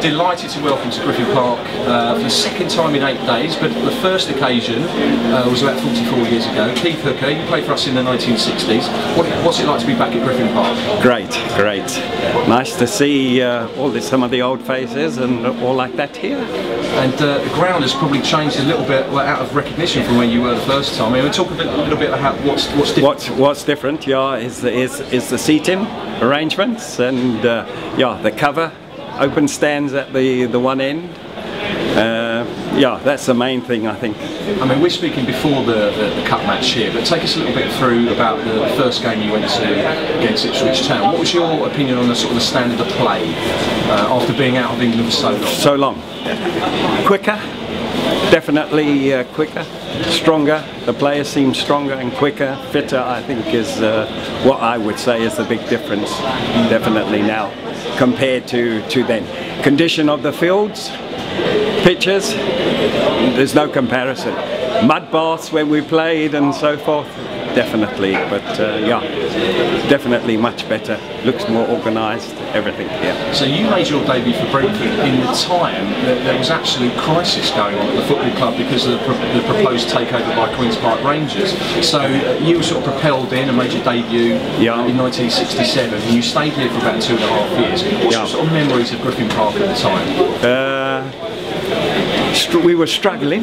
delighted to welcome to Griffin Park for the second time in 8 days, but the first occasion was about 44 years ago. Keith Hooker, you played for us in the 1960s. What's it like to be back at Griffin Park? Great, great. Nice to see some of the old faces and all like that here. And the ground has probably changed a little bit out of recognition from when you were the first time. I mean, talk a little bit about what's different. What's different, yeah, is the seating arrangements and yeah, the cover, open stands at the one end. Yeah, that's the main thing, I think. I mean, we're speaking before the cup match here, but take us a little bit through about the first game you went to against Ipswich Town. What was your opinion on the sort of the standard of play after being out of England for so long? So long. Quicker, definitely quicker, stronger. The players seem stronger and quicker, fitter. I think is what I would say is the big difference, definitely now compared to then. Condition of the fields, pitches, there's no comparison. Mud baths when we played and so forth, definitely, but yeah, definitely much better, looks more organised, everything, yeah. So you made your debut for Brentford in the time that there was absolute crisis going on at the football club because of the proposed takeover by Queen's Park Rangers. So you were sort of propelled in and made your debut in 1967, and you stayed here for about 2.5 years. What's your sort of memories of Griffin Park at the time? We were struggling,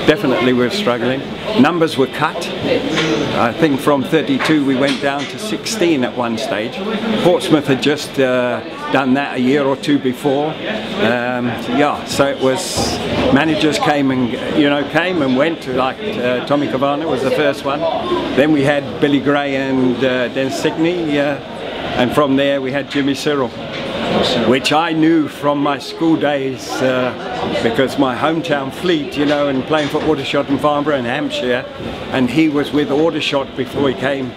definitely we were struggling. Numbers were cut. I think from 32 we went down to 16 at one stage. Portsmouth had just done that a year or two before. Yeah, so it was, managers came and went, like Tommy Cavana was the first one. Then we had Billy Gray and Den Signey, and from there we had Jimmy Cyril, which I knew from my school days because my hometown Fleet, you know, and playing for Aldershot and Farnborough in Hampshire, and he was with Aldershot before he came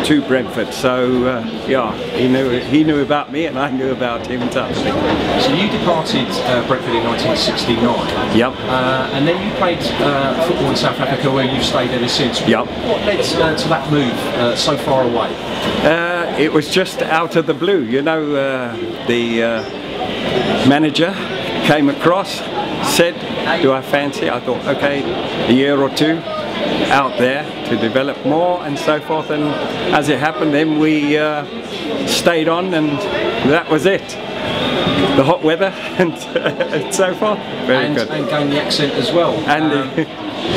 to Brentford. So yeah, he knew about me and I knew about him type of thing. So you departed Brentford in 1969. Yep. And then you played football in South Africa, where you've stayed ever since. Yep. What led to that move so far away? It was just out of the blue, you know. The manager came across, said, do I fancy? I thought, okay, a year or two out there to develop more and so forth, and as it happened then we stayed on, and that was it. The hot weather and so forth. Very good. And gained the accent as well. And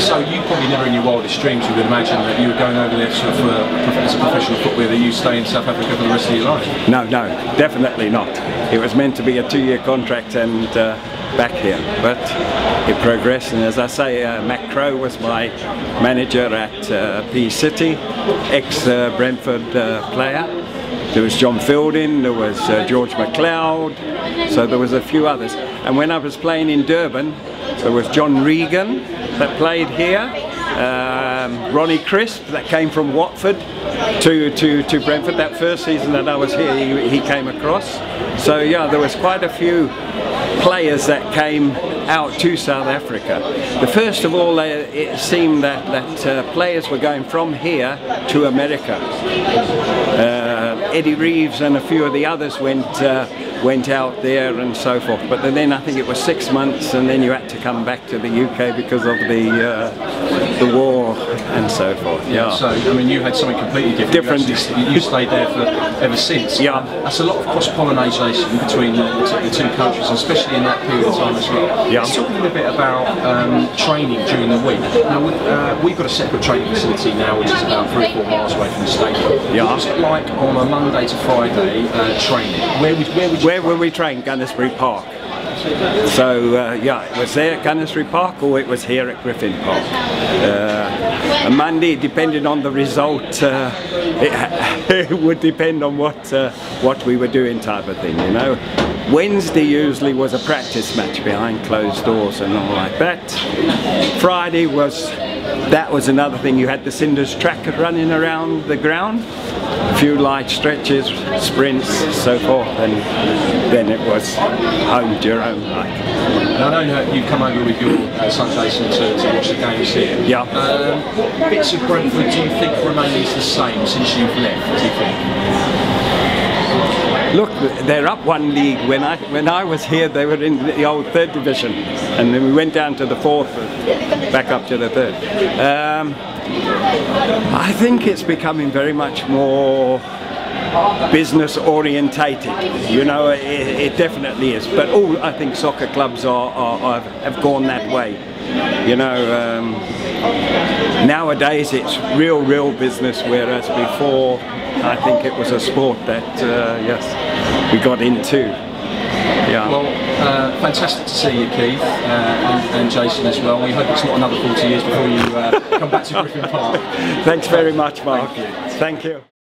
so you probably never in your wildest dreams you would imagine that you were going over there sort of as a professional footballer, that you stay in South Africa for the rest of your life? No, no, definitely not. It was meant to be a 2-year contract and back here, but it progressed, and as I say, Mac Crow was my manager at P City, ex-Brentford player. There was John Fielding, there was George McLeod, so there was a few others. And when I was playing in Durban, there was John Regan that played here, Ronnie Crisp that came from Watford to Brentford. That first season that I was here, he came across. So yeah, there was quite a few players that came out to South Africa. The first of all, it seemed that players were going from here to America. Eddie Reeves and a few of the others went out there and so forth, but then I think it was 6 months and then you had to come back to the UK because of the war and so forth. Yeah. So I mean, you had something completely different. You stayed there for ever since. Yeah. That's a lot of cross-pollination between the two countries, especially in that period of time as well. Yeah. Let's talk a little bit about training during the week. Now we've got a separate training facility now, which is about 3 or 4 miles away from the stadium. Yeah. What was it like on a Monday to Friday training? Where were we trained? Gunnersbury Park. So yeah, it was there at Gunnersbury Park, or it was here at Griffin Park. And Monday, depending on the result, it would depend on what we were doing, type of thing, you know. Wednesday usually was a practice match behind closed doors and all like that. Friday was another thing. You had the Cinders track running around the ground, a few light stretches, sprints, so forth, and then it was home to your own life. And I know you come over with your son Jason to watch the games here. Yeah. What bits of Brentford do you think remains the same since you've left, do you think? Look, they're up one league. When I was here, they were in the old third division, and then we went down to the fourth, back up to the third. I think it's becoming very much more business orientated. You know, it definitely is. But all I think soccer clubs have gone that way. You know, nowadays it's real business, whereas before I think it was a sport that yes, we got into. Yeah. Well, fantastic to see you, Keith, and Jason as well. We hope it's not another 40 years before you come back to Griffin Park. Thanks very much, Mark. Thank you. Thank you.